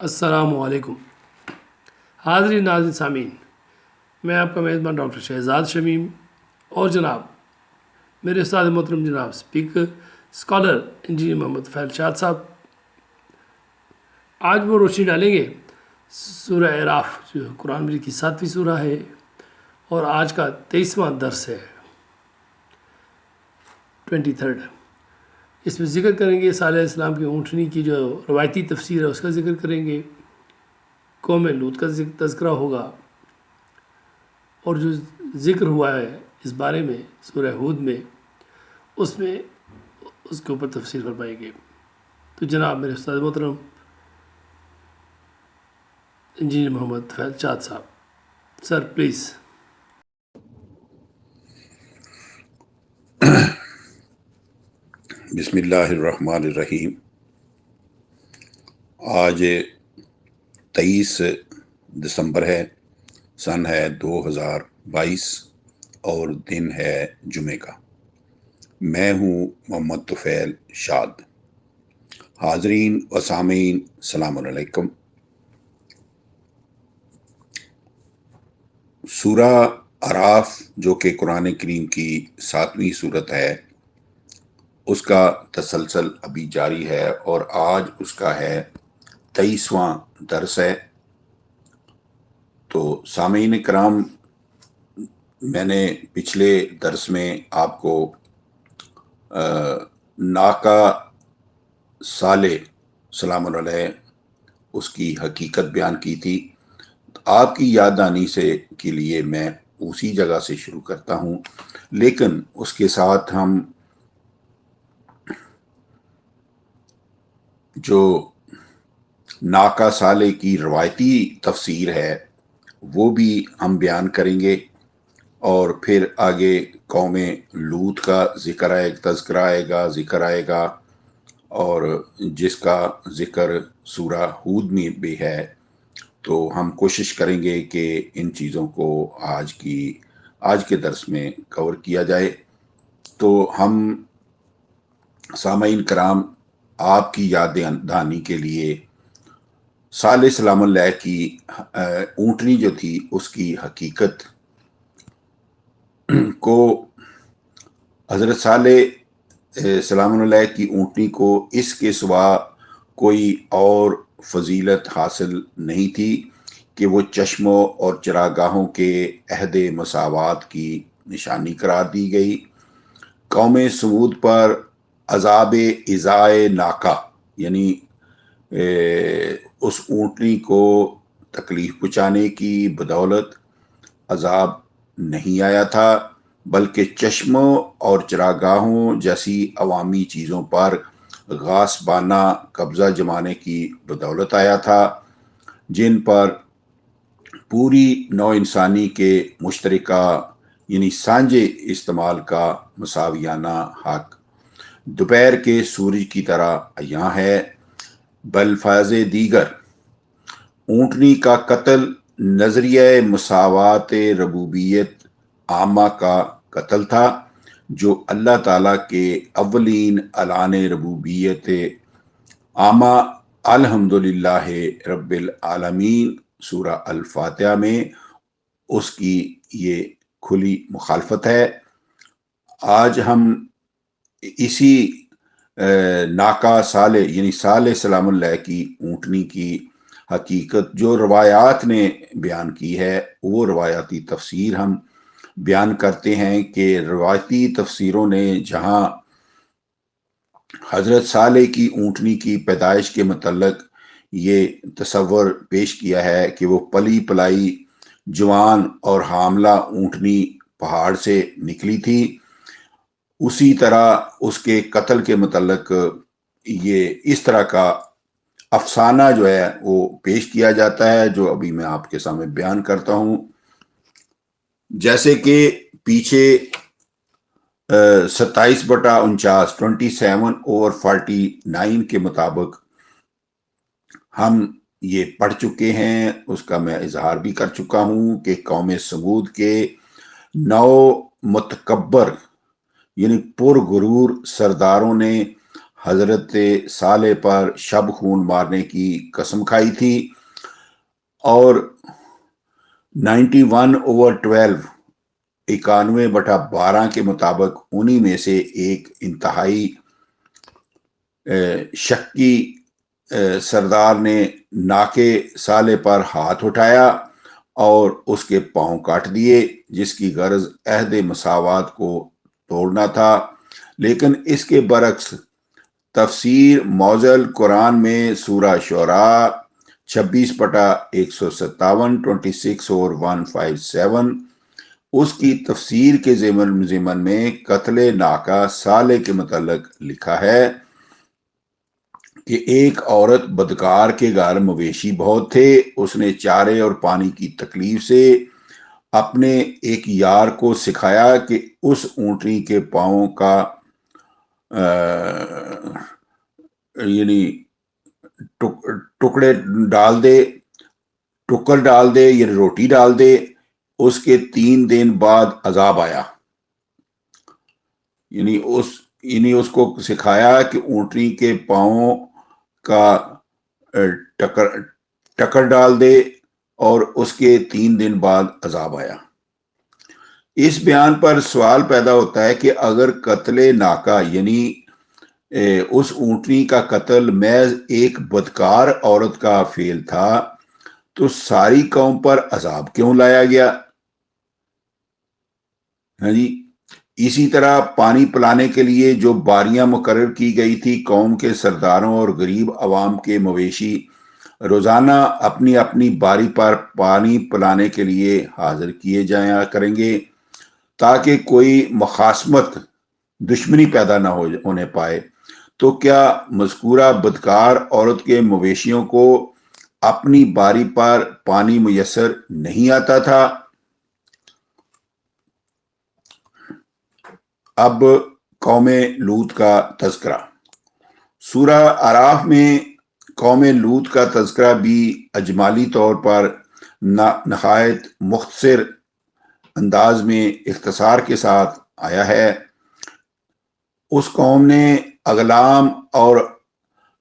السلام علیکم حاضرین ناظرین سامعین، میں آپ کا میزبان ڈاکٹر شہزاد شمیم اور جناب میرے استاد محترم جناب اسپیکر اسکالر انجینئر محمد فیل شاد صاحب آج وہ روشنی ڈالیں گے سورہ اعراف، جو قرآن مجید کی 7ویں سورہ ہے اور آج کا 23واں درس ہے 23۔ اس میں ذکر کریں گے صالح علیہ السلام کی اونٹنی کی جو روایتی تفسیر ہے اس کا ذکر کریں گے، قوم لوط کا تذکرہ ہوگا، اور جو ذکر ہوا ہے اس بارے میں سورہ ہود میں اس کے اوپر تفسیر فرمائیں گے۔ تو جناب میرے استاد محترم انجینئر محمد فیل شاد صاحب، سر پلیز۔ بسم اللہ الرحمن الرحیم۔ آج 23 دسمبر ہے، سن ہے 2022 اور دن ہے جمعہ کا۔ میں ہوں محمد طفیل شاد۔ حاضرین و سامعین السلام علیکم۔ سورہ اعراف جو کہ قرآن کریم کی 7ویں سورت ہے، اس کا تسلسل ابھی جاری ہے اور آج اس کا ہے 23واں درس ہے۔ تو سامعین کرام، میں نے پچھلے درس میں آپ کو ناقہ صالح سلام علیہ اس کی حقیقت بیان کی تھی۔ آپ کی یاد دہانی کے لیے میں اسی جگہ سے شروع کرتا ہوں، لیکن اس کے ساتھ ہم جو ناقہ صالح کی روایتی تفسیر ہے وہ بھی ہم بیان کریں گے، اور پھر آگے قوم لوط کا تذکرہ آئے گا اور جس کا ذکر سورہ ہود میں بھی ہے۔ تو ہم کوشش کریں گے کہ ان چیزوں کو آج کے درس میں کور کیا جائے۔ تو ہم سامعین کرام، آپ کی یاد دہانی کے لیے صالح سلام اللہ کی اونٹنی جو تھی اس کی حقیقت کو، حضرت صالح سلام اللہ کی اونٹنی کو اس کے سوا کوئی اور فضیلت حاصل نہیں تھی کہ وہ چشموں اور چراگاہوں کے عہد مساوات کی نشانی قرار دی گئی۔ قوم سمود پر عذاب ازائے ناقہ، یعنی اس اونٹنی کو تکلیف پہنچانے کی بدولت عذاب نہیں آیا تھا، بلکہ چشموں اور چراگاہوں جیسی عوامی چیزوں پر غاصبانہ قبضہ جمانے کی بدولت آیا تھا، جن پر پوری نوع انسانی کے مشترکہ یعنی سانجھے استعمال کا مساویانہ حق دوپہر کے سورج کی طرح عیاں ہے۔ بالفاظ دیگر، اونٹنی کا قتل نظریہ مساوات ربوبیت عامہ کا قتل تھا، جو اللہ تعالیٰ کے اولین اعلان ربوبیت عامہ الحمدللہ رب العالمین سورہ الفاتحہ میں اس کی یہ کھلی مخالفت ہے۔ آج ہم اسی ناقہ صالح یعنی صالح سلام اللہ کی اونٹنی کی حقیقت جو روایات نے بیان کی ہے، وہ روایاتی تفسیر ہم بیان کرتے ہیں کہ روایتی تفسیروں نے جہاں حضرت صالح کی اونٹنی کی پیدائش کے متعلق یہ تصور پیش کیا ہے کہ وہ پلی پلائی جوان اور حاملہ اونٹنی پہاڑ سے نکلی تھی، اسی طرح اس کے قتل کے متعلق یہ اس طرح کا افسانہ جو ہے وہ پیش کیا جاتا ہے، جو ابھی میں آپ کے سامنے بیان کرتا ہوں۔ جیسے کہ پیچھے 27/49 27/49 کے مطابق ہم یہ پڑھ چکے ہیں، اس کا میں اظہار بھی کر چکا ہوں کہ قوم سمود کے 9 متکبر یعنی پر غرور سرداروں نے حضرت صالح پر شب خون مارنے کی قسم کھائی تھی، اور 91/12 91/12 کے مطابق انہی میں سے ایک انتہائی شکی سردار نے ناکے صالح پر ہاتھ اٹھایا اور اس کے پاؤں کاٹ دیے، جس کی غرض عہد مساوات کو توڑنا تھا۔ لیکن اس کے برعکس تفسیر موزل قرآن میں سورہ شعراء 26/157 26 اور 157 اس کی تفسیر کے ضمن میں قتل ناکہ صالح کے متعلق لکھا ہے کہ ایک عورت بدکار کے گھر مویشی بہت تھے، اس نے چارے اور پانی کی تکلیف سے اپنے ایک یار کو سکھایا کہ اس اونٹنی کے پاؤں کا یعنی ٹکڑے ڈال دے، ٹکر ڈال دے، یعنی روٹی ڈال دے۔ اس کے 3 دن بعد عذاب آیا، یعنی اس کو سکھایا کہ اونٹنی کے پاؤں کا ٹکر ڈال دے، اور اس کے 3 دن بعد عذاب آیا۔ اس بیان پر سوال پیدا ہوتا ہے کہ اگر قتل ناکہ یعنی اس اونٹنی کا قتل محض ایک بدکار عورت کا فعل تھا، تو ساری قوم پر عذاب کیوں لایا گیا؟ ہاں جی، اسی طرح پانی پلانے کے لیے جو باریاں مقرر کی گئی تھی، قوم کے سرداروں اور غریب عوام کے مویشی روزانہ اپنی اپنی باری پر پانی پلانے کے لیے حاضر کیے جایا کریں گے، تاکہ کوئی مخاصمت دشمنی پیدا نہ ہونے پائے۔ تو کیا مذکورہ بدکار عورت کے مویشیوں کو اپنی باری پر پانی میسر نہیں آتا تھا؟ اب قوم لوط کا تذکرہ۔ سورہ اعراف میں قوم لوط کا تذکرہ بھی اجمالی طور پر نہایت مختصر انداز میں اختصار کے ساتھ آیا ہے۔ اس قوم نے اغلام اور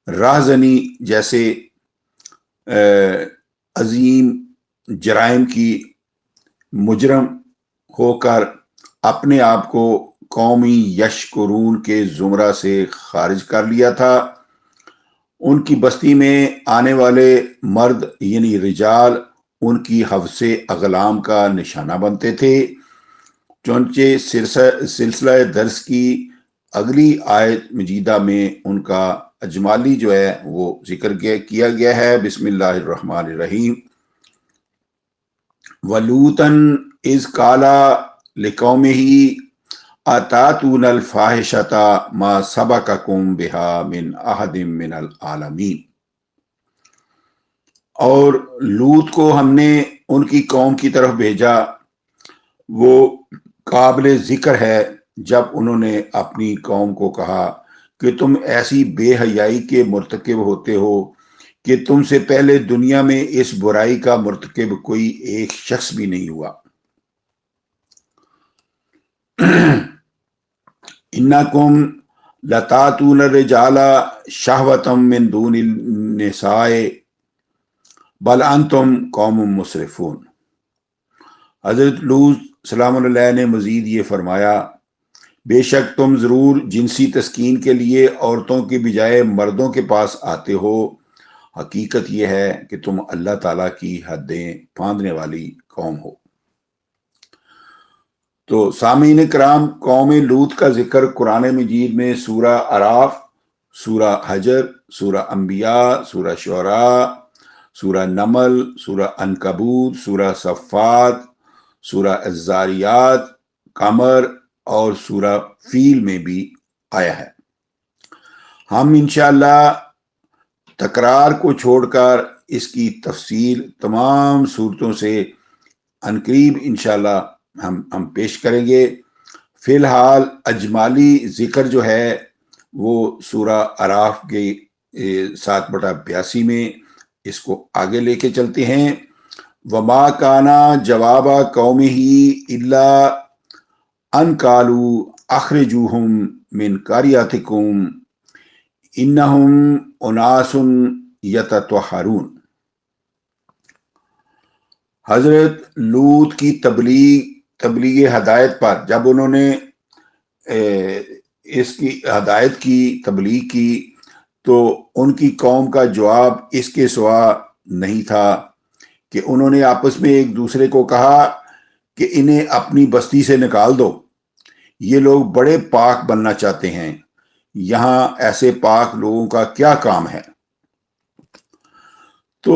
راہزنی جیسے عظیم جرائم کی مجرم ہو کر اپنے آپ کو قومی یشکرون کے زمرہ سے خارج کر لیا تھا۔ ان کی بستی میں آنے والے مرد یعنی رجال ان کی حفظ اغلام کا نشانہ بنتے تھے۔ چنانچہ سلسلہ درس کی اگلی آیت مجیدہ میں ان کا اجمالی جو ہے وہ ذکر کیا گیا ہے۔ بسم اللہ الرحمن الرحیم۔ وَلُوطًا اِذْ قَالَ لِقَوْمِهِ أَتَأْتُونَ الْفَاحِشَةَ مَا سَبَقَكُم بِهَا مِنْ أَحَدٍ مِنَ الْعَالَمِينَ۔ اور لوط کو ہم نے ان کی قوم کی طرف بھیجا، وہ قابل ذکر ہے جب انہوں نے اپنی قوم کو کہا کہ تم ایسی بے حیائی کے مرتکب ہوتے ہو کہ تم سے پہلے دنیا میں اس برائی کا مرتکب کوئی ایک شخص بھی نہیں ہوا۔ انکم لتاتون الرجال شہوۃ من دون النساء بل انتم قوم مسرفون۔ حضرت لوط سلام اللہ نے مزید یہ فرمایا، بے شک تم ضرور جنسی تسکین کے لیے عورتوں کے بجائے مردوں کے پاس آتے ہو، حقیقت یہ ہے کہ تم اللہ تعالیٰ کی حدیں پھاندنے والی قوم ہو۔ تو سامعین کرام، قوم لوط کا ذکر قرآن مجید میں سورہ اعراف، سورہ حجر، سورہ انبیاء، سورہ شعراء، سورہ نمل، سورہ عنکبوت، سورہ صفات، سورہ الذاریات، قمر اور سورہ فیل میں بھی آیا ہے۔ ہم انشاءاللہ تکرار کو چھوڑ کر اس کی تفصیل تمام صورتوں سے عنقریب انشاءاللہ ہم پیش کریں گے۔ فی الحال اجمالی ذکر جو ہے وہ سورہ اعراف کے 7/82 میں اس کو آگے لے کے چلتے ہیں۔ وما کانا جواب قومہ الا ان قالوا اخرجوہم من قریتکم انہم اناس یتطہرون۔ حضرت لوط کی تبلیغ ہدایت پر جب انہوں نے اس کی ہدایت کی تبلیغ کی تو ان کی قوم کا جواب اس کے سوا نہیں تھا کہ انہوں نے آپس میں ایک دوسرے کو کہا کہ انہیں اپنی بستی سے نکال دو، یہ لوگ بڑے پاک بننا چاہتے ہیں، یہاں ایسے پاک لوگوں کا کیا کام ہے۔ تو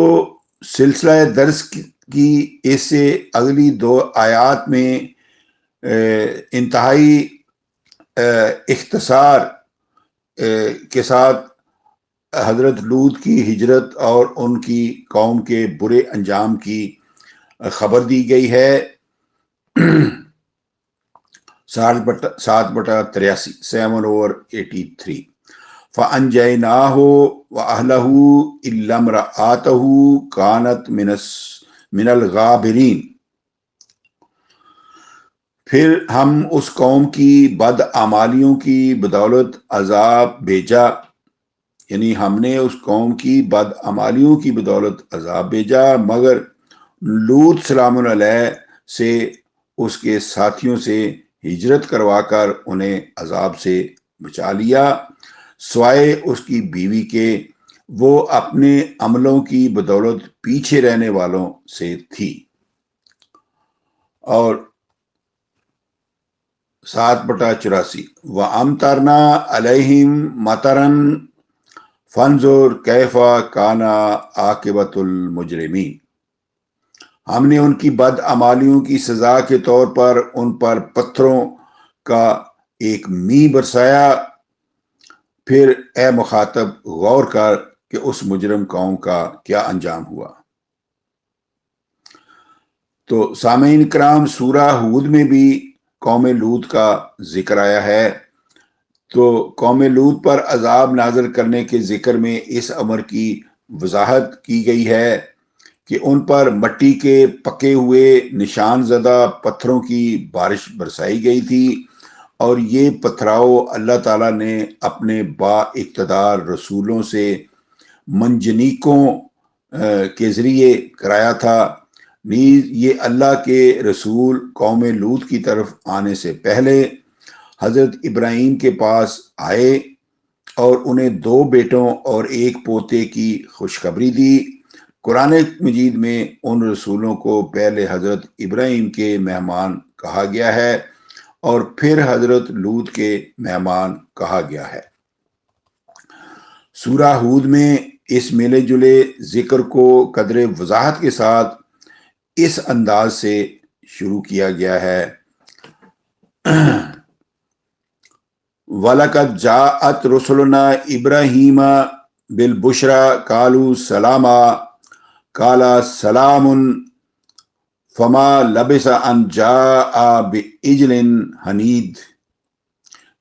سلسلہ درس کی اس سے اگلی 2 آیات میں انتہائی اختصار کے ساتھ حضرت لوط کی ہجرت اور ان کی قوم کے برے انجام کی خبر دی گئی ہے۔ 7/83 7/83 فَأَنْجَيْنَاهُ وَأَهْلَهُ إِلَّا امْرَأَتَهُ كَانَتْ مِنَ الْغَابِرِينَ۔ پھر ہم اس قوم کی بدعمالیوں کی بدولت عذاب بھیجا، یعنی ہم نے اس قوم کی بدعمالیوں کی بدولت عذاب بھیجا، مگر لوط سلام علیہ سے اس کے ساتھیوں سے ہجرت کروا کر انہیں عذاب سے بچا لیا، سوائے اس کی بیوی کے، وہ اپنے عملوں کی بدولت پیچھے رہنے والوں سے تھی۔ اور 7/84 وَأَمْطَرْنَا عَلَيْهِمْ مَطَرًا فَانظُرْ كَيْفَ كَانَ عَاقِبَةُ الْمُجْرِمِينَ۔ ہم نے ان کی بدعمالیوں کی سزا کے طور پر ان پر پتھروں کا ایک مینہ برسایا، پھر اے مخاطب غور کر کہ اس مجرم قوم کا کیا انجام ہوا۔ تو سامعین کرام، سورہ ہود میں بھی قوم لوط کا ذکر آیا ہے۔ تو قوم لوط پر عذاب نازل کرنے کے ذکر میں اس امر کی وضاحت کی گئی ہے کہ ان پر مٹی کے پکے ہوئے نشان زدہ پتھروں کی بارش برسائی گئی تھی، اور یہ پتھراؤ اللہ تعالیٰ نے اپنے با اقتدار رسولوں سے منجنیقوں کے ذریعے کرایا تھا۔ نیز یہ اللہ کے رسول قوم لوط کی طرف آنے سے پہلے حضرت ابراہیم کے پاس آئے اور انہیں 2 بیٹوں اور 1 پوتے کی خوشخبری دی۔ قرآن مجید میں ان رسولوں کو پہلے حضرت ابراہیم کے مہمان کہا گیا ہے اور پھر حضرت لوط کے مہمان کہا گیا ہے۔ سورہ ہود میں اس ملے جلے ذکر کو قدر وضاحت کے ساتھ اس انداز سے شروع کیا گیا ہے۔ وَلَقَدْ جَاءَتْ رُسُلُنَا إِبْرَاهِيمَ بِالْبُشْرَى قَالُوا سَلَامًا قَالَ سَلَامٌ فَمَا لَبِثَ أَنْ جَاءَ بِعِجْلٍ حَنِيذٍ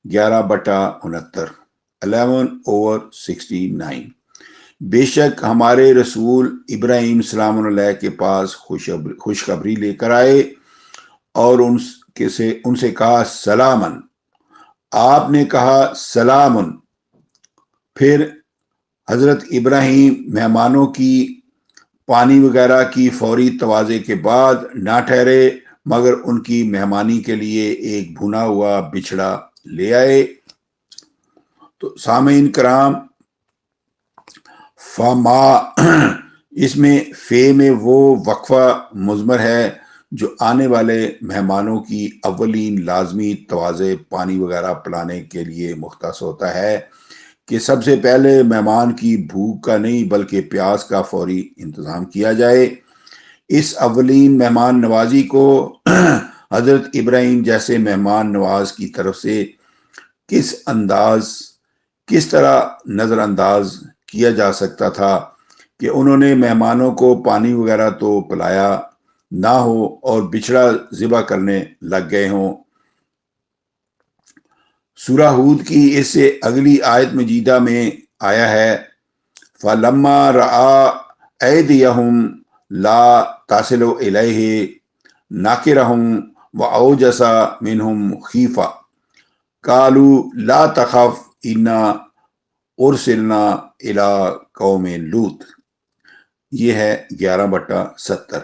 11/69 11/69 بے شک ہمارے رسول ابراہیم سلام علیہ کے پاس خوشخبری لے کر آئے اور ان سے کہا سلامن۔ آپ نے کہا سلامن۔ پھر حضرت ابراہیم مہمانوں کی پانی وغیرہ کی فوری توازے کے بعد نہ ٹھہرے، مگر ان کی مہمانی کے لیے ایک بھنا ہوا بچھڑا لے آئے۔ تو سامعین کرام، فما اس میں فے میں وہ وقفہ مضمر ہے جو آنے والے مہمانوں کی اولین لازمی توازے پانی وغیرہ پلانے کے لیے مختص ہوتا ہے کہ سب سے پہلے مہمان کی بھوک کا نہیں بلکہ پیاس کا فوری انتظام کیا جائے۔ اس اولین مہمان نوازی کو حضرت ابراہیم جیسے مہمان نواز کی طرف سے کس طرح نظر انداز کیا جا سکتا تھا کہ انہوں نے مہمانوں کو پانی وغیرہ تو پلایا نہ ہو اور بچھڑا ذبح کرنے لگ گئے ہوں۔ سورہ ہود کی اس سے اگلی آیت مجیدہ میں آیا ہے فَلَمَّا رَأَىٰ أَيْدِيَهُمْ لَا تَصِلُ إِلَيْهِ نَكِرَهُمْ وَأَوْجَسَ مِنْهُمْ خِيفَةً قَالُوا لَا تَخَفْ إِنَّا ارسلنا الی قوم لوط، یہ ہے 11/70۔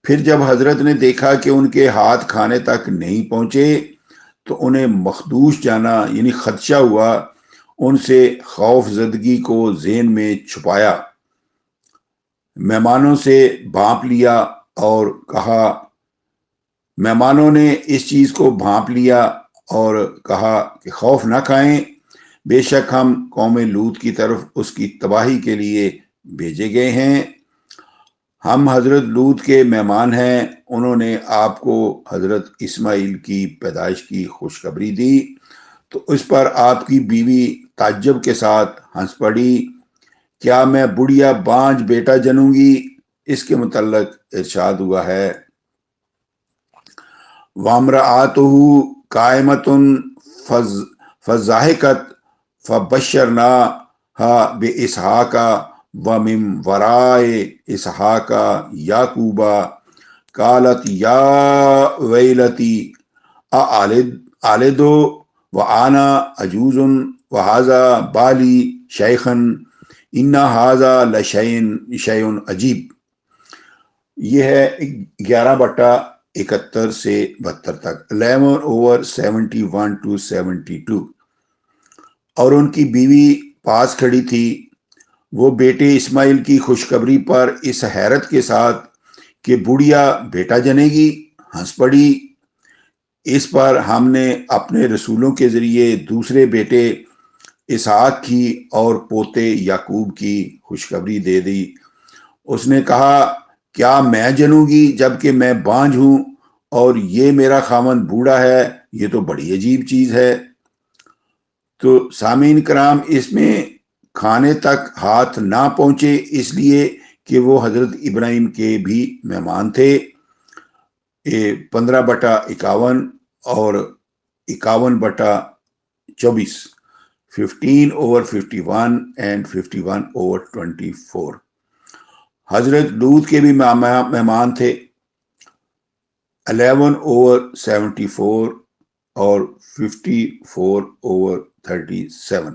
پھر جب حضرت نے دیکھا کہ ان کے ہاتھ کھانے تک نہیں پہنچے تو انہیں مخدوش جانا یعنی خدشہ ہوا، ان سے خوف زدگی کو ذہن میں چھپایا، مہمانوں سے بھانپ لیا اور کہا، مہمانوں نے اس چیز کو بھانپ لیا اور کہا کہ خوف نہ کھائیں، بے شک ہم قوم لوط کی طرف اس کی تباہی کے لیے بھیجے گئے ہیں۔ ہم حضرت لوط کے مہمان ہیں، انہوں نے آپ کو حضرت اسماعیل کی پیدائش کی خوشخبری دی تو اس پر آپ کی بیوی تعجب کے ساتھ ہنس پڑی، کیا میں بڑھیا بانجھ بیٹا جنوں گی؟ اس کے متعلق ارشاد ہوا ہے، وَامْرَأَتُهُ قَائِمَةٌ فَضَحِكَتْ فَبَشَّرْنَاهَا بِإِسْحَاقَ وَمِنْ وَرَاءِ إِسْحَاقَ يَعْقُوبَ قَالَتْ يَا وَيْلَتِي أَأَلِدُ وَأَنَا عَجُوزٌ وَهَذَا بَالِي شَيْخًا إِنَّ هَذَا لَشَيْءٌ عَجِیب۔ یہ ہے 11/71 سے 72 تک، 11/71 to 72۔ اور ان کی بیوی پاس کھڑی تھی، وہ بیٹے اسماعیل کی خوشخبری پر اس حیرت کے ساتھ کہ بڑھیا بیٹا جنے گی ہنس پڑی۔ اس پر ہم نے اپنے رسولوں کے ذریعے دوسرے بیٹے اسحاق کی اور پوتے یعقوب کی خوشخبری دے دی۔ اس نے کہا، کیا میں جنوں گی جبکہ میں بانجھ ہوں اور یہ میرا خاوند بوڑھا ہے؟ یہ تو بڑی عجیب چیز ہے۔ تو سامعین کرام، اس میں کھانے تک ہاتھ نہ پہنچے اس لیے کہ وہ حضرت ابراہیم کے بھی مہمان تھے۔ 15/51 اور 51/24، 15/51 and 51/24۔ حضرت لوط کے بھی مہمان تھے، 11/74 اور 54/37۔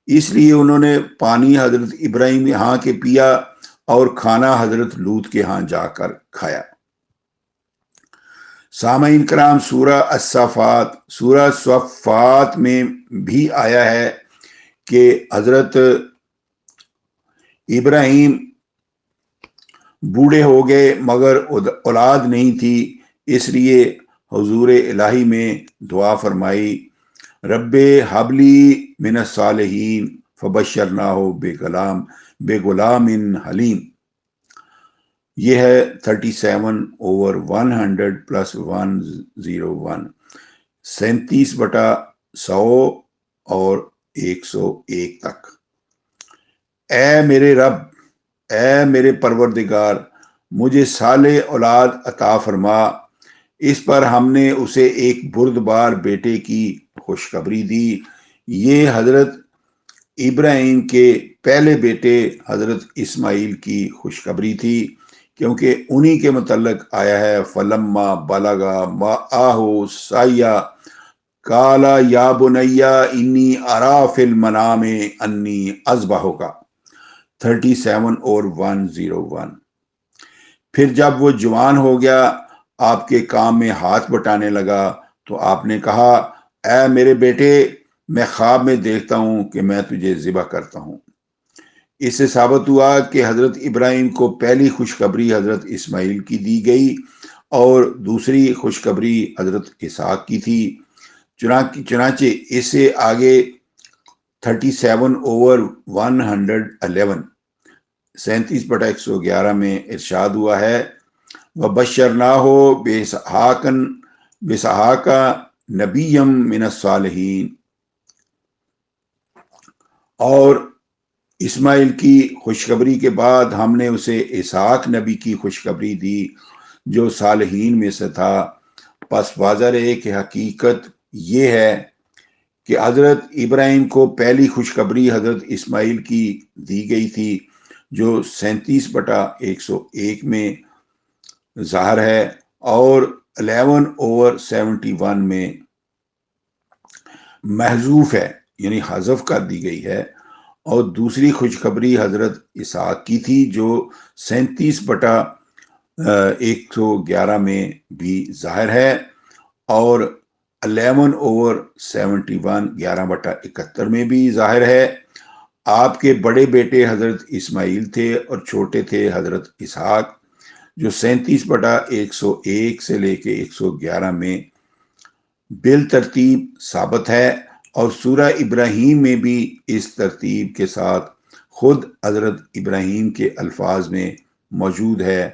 اس لیے انہوں نے پانی حضرت ابراہیم یہاں کے پیا اور کھانا حضرت لوط کے ہاں جا کر کھایا۔ سامعین کرام، سورہ صفات میں بھی آیا ہے کہ حضرت ابراہیم بوڑھے ہو گئے مگر اولاد نہیں تھی، اس لیے حضور الہی میں دعا فرمائی، رب حبلی من الصالحین فبشرناہ بغلام حلیم۔ یہ ہے 37/100 + 101، 37/100 اور 101 تک۔ اے میرے رب، اے میرے پروردگار، مجھے صالح اولاد عطا فرما۔ اس پر ہم نے اسے ایک بردبار بیٹے کی خوشخبری دی۔ یہ حضرت ابراہیم کے پہلے بیٹے حضرت اسماعیل کی خوشخبری تھی، کیونکہ انہی کے متعلق آیا ہے، فلما بلغ معہ السعی قال یا بنی انی اری فی المنام انی اذبحک، 37/101۔ پھر جب وہ جوان ہو گیا، آپ کے کام میں ہاتھ بٹانے لگا تو آپ نے کہا، اے میرے بیٹے، میں خواب میں دیکھتا ہوں کہ میں تجھے ذبح کرتا ہوں۔ اس سے ثابت ہوا کہ حضرت ابراہیم کو پہلی خوشخبری حضرت اسماعیل کی دی گئی اور دوسری خوشخبری حضرت اسحاق کی تھی۔ چنانچہ اس سے آگے 37/111، 37/111 میں ارشاد ہوا ہے، وَبَشَّرْنَاهُ بِإِسْحَاقَ نَبِيًّا مِنَ الصَّالِحِينَ۔ اور اسماعیل کی خوشخبری کے بعد ہم نے اسے اسحاق نبی کی خوشخبری دی جو صالحین میں سے تھا۔ پس واضح رہے کہ حقیقت یہ ہے کہ حضرت ابراہیم کو پہلی خوشخبری حضرت اسماعیل کی دی گئی تھی جو 37/101 میں ظاہر ہے، اور 11/71 میں محذوف ہے، یعنی حذف کر دی گئی ہے، اور دوسری خوشخبری حضرت اسحاق کی تھی جو 37/111 میں بھی ظاہر ہے، اور 11/71 11/71 میں بھی ظاہر ہے۔ آپ کے بڑے بیٹے حضرت اسماعیل تھے اور چھوٹے تھے حضرت اسحاق، جو 37/101 سے لے کے 111 میں بالترتیب ثابت ہے، اور سورہ ابراہیم میں بھی اس ترتیب کے ساتھ خود حضرت ابراہیم کے الفاظ میں موجود ہے۔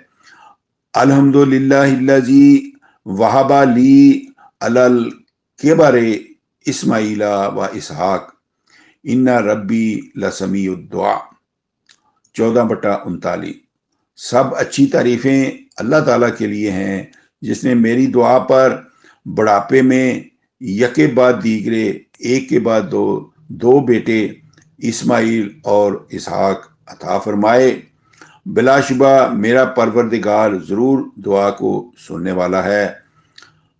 الحمدللہ الذی وہب لی علی الکبر اسماعیل و اسحاق ان ربی لسمیع الدعاء 14/39۔ سب اچھی تعریفیں اللہ تعالیٰ کے لیے ہیں جس نے میری دعا پر بڑھاپے میں یکے بعد دیگرے، ایک کے بعد دو بیٹے اسماعیل اور اسحاق عطا فرمائے۔ بلا شبہ میرا پروردگار ضرور دعا کو سننے والا ہے۔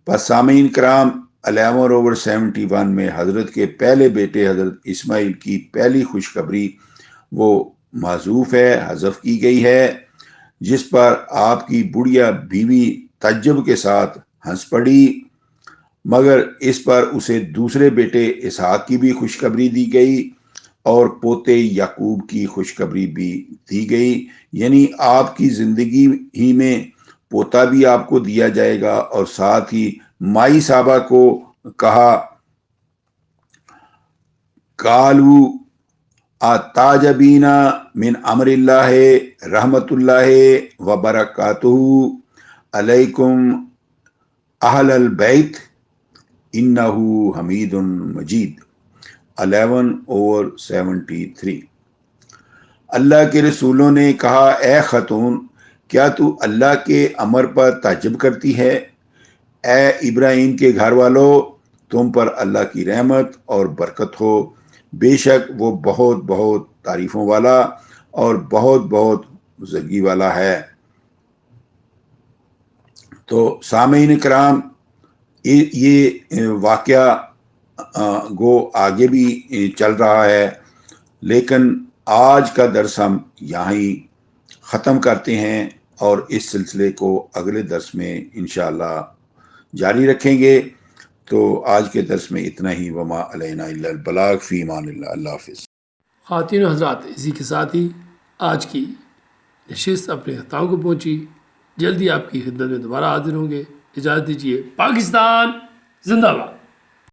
پس سامعین کرام، 11/71 میں حضرت کے پہلے بیٹے حضرت اسماعیل کی پہلی خوشخبری وہ محذوف ہے، حذف کی گئی ہے، جس پر آپ کی بڑھیا بیوی تعجب کے ساتھ ہنس پڑی، مگر اس پر اسے دوسرے بیٹے اسحاق کی بھی خوشخبری دی گئی اور پوتے یعقوب کی خوشخبری بھی دی گئی، یعنی آپ کی زندگی ہی میں پوتا بھی آپ کو دیا جائے گا۔ اور ساتھ ہی مائی صاحبہ کو کہا قالوا اتعجبین من امر اللہ رحمت اللہ وبرکاتہ علیکم اہل البیت انہ حمید مجید 11/73۔ اللہ کے رسولوں نے کہا، اے خاتون، کیا تو اللہ کے امر پر تعجب کرتی ہے؟ اے ابراہیم کے گھر والو، تم پر اللہ کی رحمت اور برکت ہو، بے شک وہ بہت بہت تعریفوں والا اور بہت بہت بزرگی والا ہے۔ تو سامعین کرام، یہ واقعہ گو آگے بھی چل رہا ہے، لیکن آج کا درس ہم یہاں ہی ختم کرتے ہیں اور اس سلسلے کو اگلے درس میں انشاءاللہ جاری رکھیں گے۔ تو آج کے درس میں اتنا ہی، وما علینا الا البلاغ، فی امان اللہ، اللہ حافظ۔ خواتین و حضرات، اسی کے ساتھ ہی آج کی نشست اپنے اختتام کو پہنچی۔ جلدی آپ کی خدمت میں دوبارہ حاضر ہوں گے۔ اجازت دیجیے۔ پاکستان زندہ باد۔